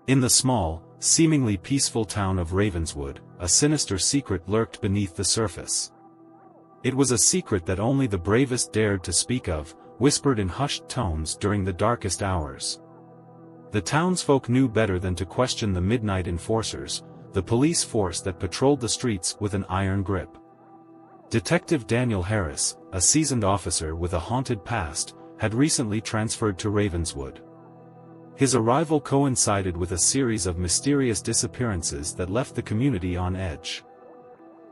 In the small, seemingly peaceful town of Ravenswood, a sinister secret lurked beneath the surface. It was a secret that only the bravest dared to speak of, whispered in hushed tones during the darkest hours. The townsfolk knew better than to question the midnight enforcers, the police force that patrolled the streets with an iron grip. Detective Daniel Harris, a seasoned officer with a haunted past, had recently transferred to Ravenswood. His arrival coincided with a series of mysterious disappearances that left the community on edge.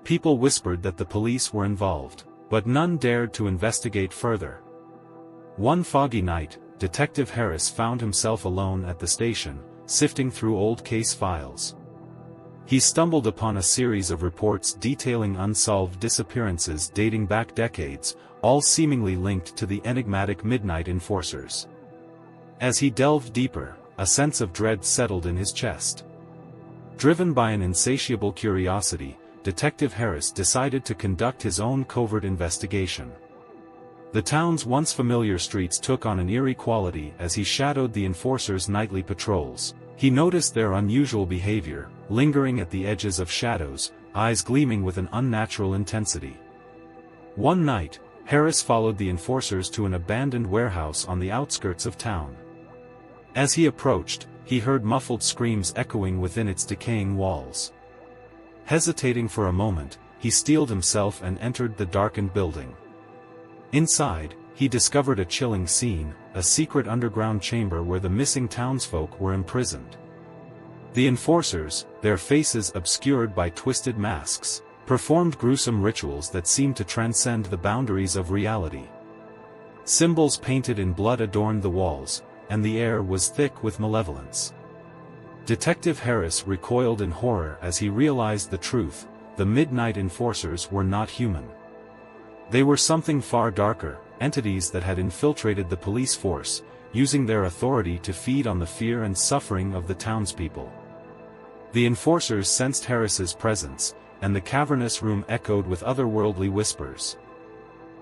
People whispered that the police were involved, but none dared to investigate further. One foggy night, Detective Harris found himself alone at the station, sifting through old case files. He stumbled upon a series of reports detailing unsolved disappearances dating back decades, all seemingly linked to the enigmatic midnight enforcers. As he delved deeper, a sense of dread settled in his chest. Driven by an insatiable curiosity, Detective Harris decided to conduct his own covert investigation. The town's once familiar streets took on an eerie quality as he shadowed the enforcers' nightly patrols. He noticed their unusual behavior, lingering at the edges of shadows, eyes gleaming with an unnatural intensity. One night, Harris followed the enforcers to an abandoned warehouse on the outskirts of town. As he approached, he heard muffled screams echoing within its decaying walls. Hesitating for a moment, he steeled himself and entered the darkened building. Inside, he discovered a chilling scene, a secret underground chamber where the missing townsfolk were imprisoned. The enforcers, their faces obscured by twisted masks, performed gruesome rituals that seemed to transcend the boundaries of reality. Symbols painted in blood adorned the walls, and the air was thick with malevolence. Detective Harris recoiled in horror as he realized the truth: the midnight enforcers were not human. They were something far darker, entities that had infiltrated the police force, using their authority to feed on the fear and suffering of the townspeople. The enforcers sensed Harris's presence, and the cavernous room echoed with otherworldly whispers.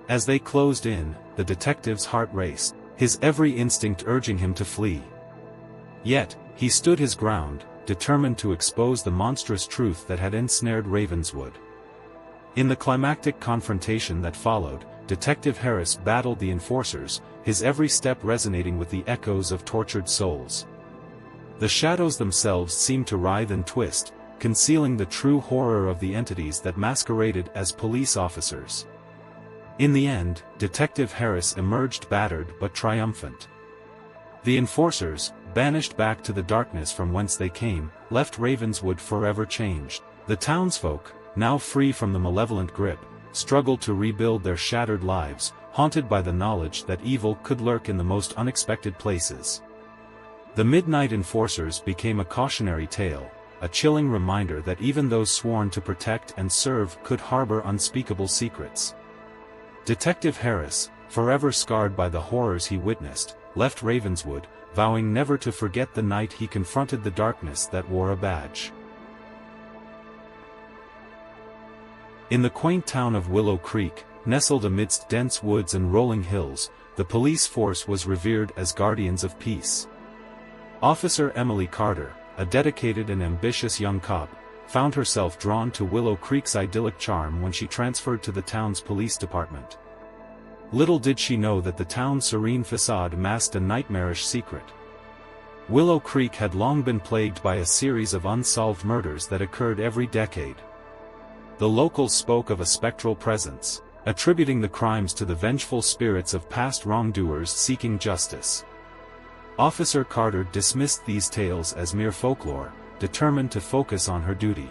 As they closed in, the detective's heart raced, his every instinct urging him to flee. Yet, he stood his ground, determined to expose the monstrous truth that had ensnared Ravenswood. In the climactic confrontation that followed, Detective Harris battled the enforcers, his every step resonating with the echoes of tortured souls. The shadows themselves seemed to writhe and twist, concealing the true horror of the entities that masqueraded as police officers. In the end, Detective Harris emerged battered but triumphant. The enforcers, banished back to the darkness from whence they came, left Ravenswood forever changed. The townsfolk, now free from the malevolent grip, struggled to rebuild their shattered lives, haunted by the knowledge that evil could lurk in the most unexpected places. The Midnight Enforcers became a cautionary tale, a chilling reminder that even those sworn to protect and serve could harbor unspeakable secrets. Detective Harris, forever scarred by the horrors he witnessed, left Ravenswood, vowing never to forget the night he confronted the darkness that wore a badge. In the quaint town of Willow Creek, nestled amidst dense woods and rolling hills, the police force was revered as guardians of peace. Officer Emily Carter, a dedicated and ambitious young cop, found herself drawn to Willow Creek's idyllic charm when she transferred to the town's police department. Little did she know that the town's serene facade masked a nightmarish secret. Willow Creek had long been plagued by a series of unsolved murders that occurred every decade. The locals spoke of a spectral presence, attributing the crimes to the vengeful spirits of past wrongdoers seeking justice. Officer Carter dismissed these tales as mere folklore, determined to focus on her duty.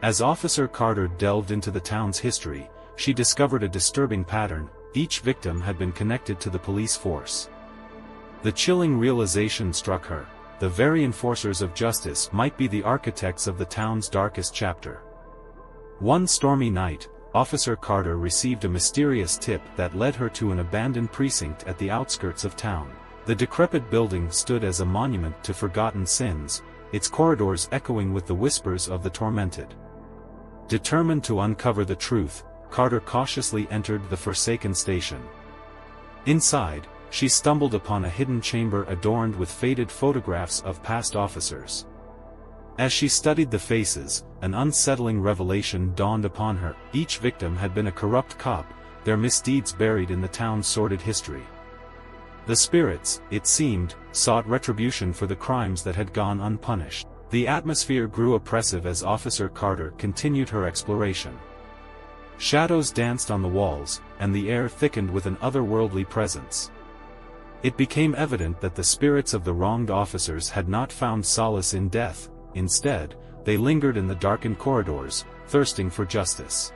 As Officer Carter delved into the town's history, she discovered a disturbing pattern: each victim had been connected to the police force. The chilling realization struck her: the very enforcers of justice might be the architects of the town's darkest chapter. One stormy night, Officer Carter received a mysterious tip that led her to an abandoned precinct at the outskirts of town. The decrepit building stood as a monument to forgotten sins, its corridors echoing with the whispers of the tormented. Determined to uncover the truth, Carter cautiously entered the forsaken station. Inside, she stumbled upon a hidden chamber adorned with faded photographs of past officers. As she studied the faces, an unsettling revelation dawned upon her. Each victim had been a corrupt cop, their misdeeds buried in the town's sordid history. The spirits, it seemed, sought retribution for the crimes that had gone unpunished. The atmosphere grew oppressive as Officer Carter continued her exploration. Shadows danced on the walls, and the air thickened with an otherworldly presence. It became evident that the spirits of the wronged officers had not found solace in death. Instead, they lingered in the darkened corridors, thirsting for justice.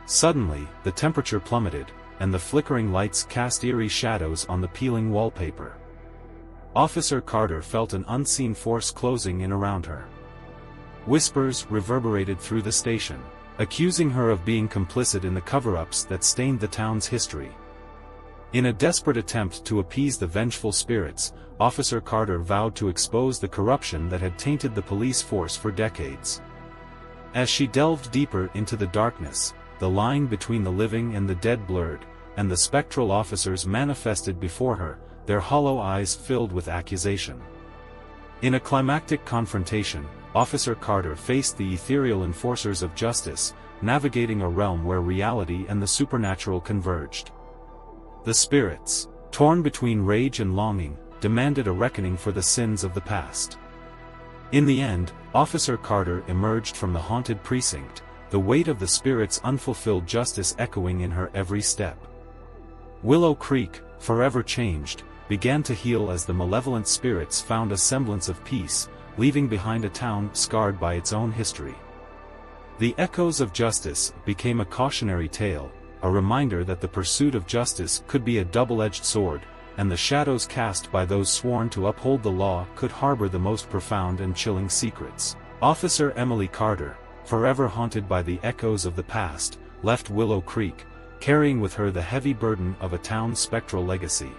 Suddenly, the temperature plummeted, and the flickering lights cast eerie shadows on the peeling wallpaper. Officer Carter felt an unseen force closing in around her. Whispers reverberated through the station, accusing her of being complicit in the cover-ups that stained the town's history. In a desperate attempt to appease the vengeful spirits, Officer Carter vowed to expose the corruption that had tainted the police force for decades. As she delved deeper into the darkness, the line between the living and the dead blurred, and the spectral officers manifested before her, their hollow eyes filled with accusation. In a climactic confrontation, Officer Carter faced the ethereal enforcers of justice, navigating a realm where reality and the supernatural converged. The spirits, torn between rage and longing, demanded a reckoning for the sins of the past. In the end, Officer Carter emerged from the haunted precinct, the weight of the spirit's unfulfilled justice echoing in her every step. Willow Creek, forever changed, began to heal as the malevolent spirits found a semblance of peace, leaving behind a town scarred by its own history. The echoes of justice became a cautionary tale, a reminder that the pursuit of justice could be a double-edged sword, and the shadows cast by those sworn to uphold the law could harbor the most profound and chilling secrets. Officer Emily Carter, forever haunted by the echoes of the past, left Willow Creek, carrying with her the heavy burden of a town's spectral legacy.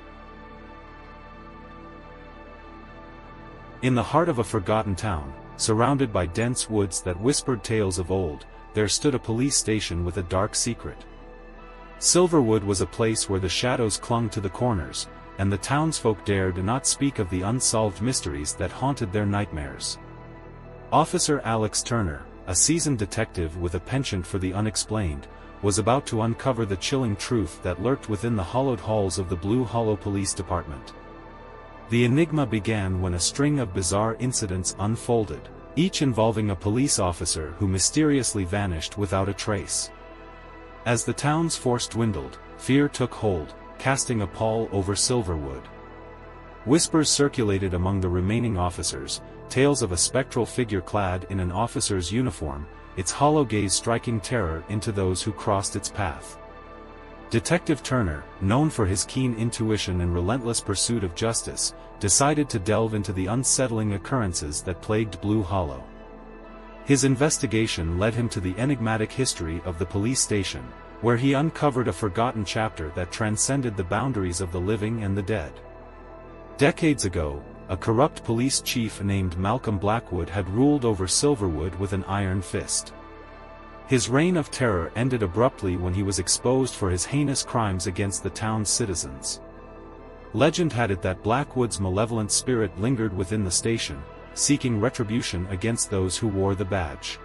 In the heart of a forgotten town, surrounded by dense woods that whispered tales of old, there stood a police station with a dark secret. Silverwood was a place where the shadows clung to the corners, and the townsfolk dared not speak of the unsolved mysteries that haunted their nightmares. Officer Alex Turner, a seasoned detective with a penchant for the unexplained, was about to uncover the chilling truth that lurked within the hollowed halls of the Blue Hollow Police Department. The enigma began when a string of bizarre incidents unfolded, each involving a police officer who mysteriously vanished without a trace. As the town's force dwindled, fear took hold, casting a pall over Silverwood. Whispers circulated among the remaining officers, tales of a spectral figure clad in an officer's uniform, its hollow gaze striking terror into those who crossed its path. Detective Turner, known for his keen intuition and relentless pursuit of justice, decided to delve into the unsettling occurrences that plagued Blue Hollow. His investigation led him to the enigmatic history of the police station, where he uncovered a forgotten chapter that transcended the boundaries of the living and the dead. Decades ago, a corrupt police chief named Malcolm Blackwood had ruled over Silverwood with an iron fist. His reign of terror ended abruptly when he was exposed for his heinous crimes against the town's citizens. Legend had it that Blackwood's malevolent spirit lingered within the station, seeking retribution against those who wore the badge.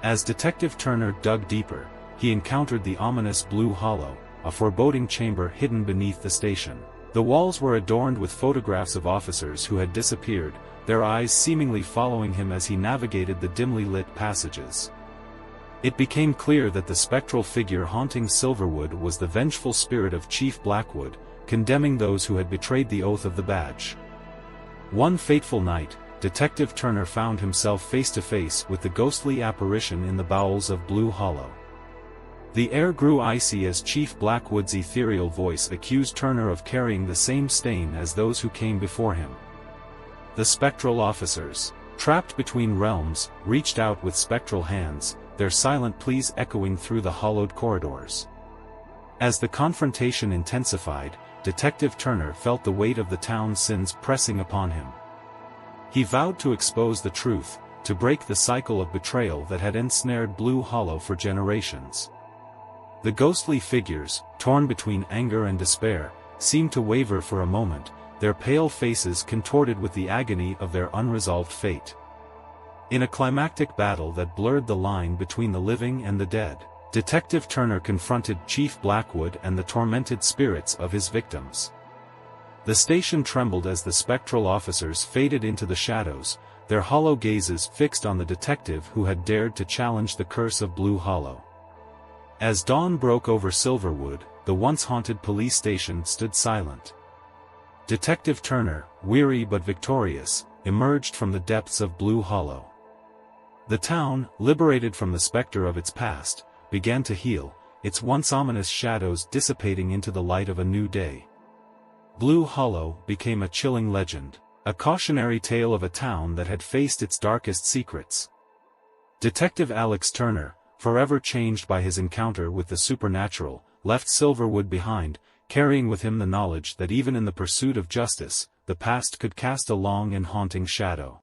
As Detective Turner dug deeper, he encountered the ominous Blue Hollow, a foreboding chamber hidden beneath the station. The walls were adorned with photographs of officers who had disappeared, their eyes seemingly following him as he navigated the dimly lit passages. It became clear that the spectral figure haunting Silverwood was the vengeful spirit of Chief Blackwood, condemning those who had betrayed the oath of the badge. One fateful night, Detective Turner found himself face to face with the ghostly apparition in the bowels of Blue Hollow. The air grew icy as Chief Blackwood's ethereal voice accused Turner of carrying the same stain as those who came before him. The spectral officers, trapped between realms, reached out with spectral hands, their silent pleas echoing through the hollowed corridors. As the confrontation intensified, Detective Turner felt the weight of the town's sins pressing upon him. He vowed to expose the truth, to break the cycle of betrayal that had ensnared Blue Hollow for generations. The ghostly figures, torn between anger and despair, seemed to waver for a moment, their pale faces contorted with the agony of their unresolved fate. In a climactic battle that blurred the line between the living and the dead, Detective Turner confronted Chief Blackwood and the tormented spirits of his victims. The station trembled as the spectral officers faded into the shadows, their hollow gazes fixed on the detective who had dared to challenge the curse of Blue Hollow. As dawn broke over Silverwood, the once haunted police station stood silent. Detective Turner, weary but victorious, emerged from the depths of Blue Hollow. The town, liberated from the specter of its past, began to heal, its once ominous shadows dissipating into the light of a new day. Blue Hollow became a chilling legend, a cautionary tale of a town that had faced its darkest secrets. Detective Alex Turner, forever changed by his encounter with the supernatural, left Silverwood behind, carrying with him the knowledge that even in the pursuit of justice, the past could cast a long and haunting shadow.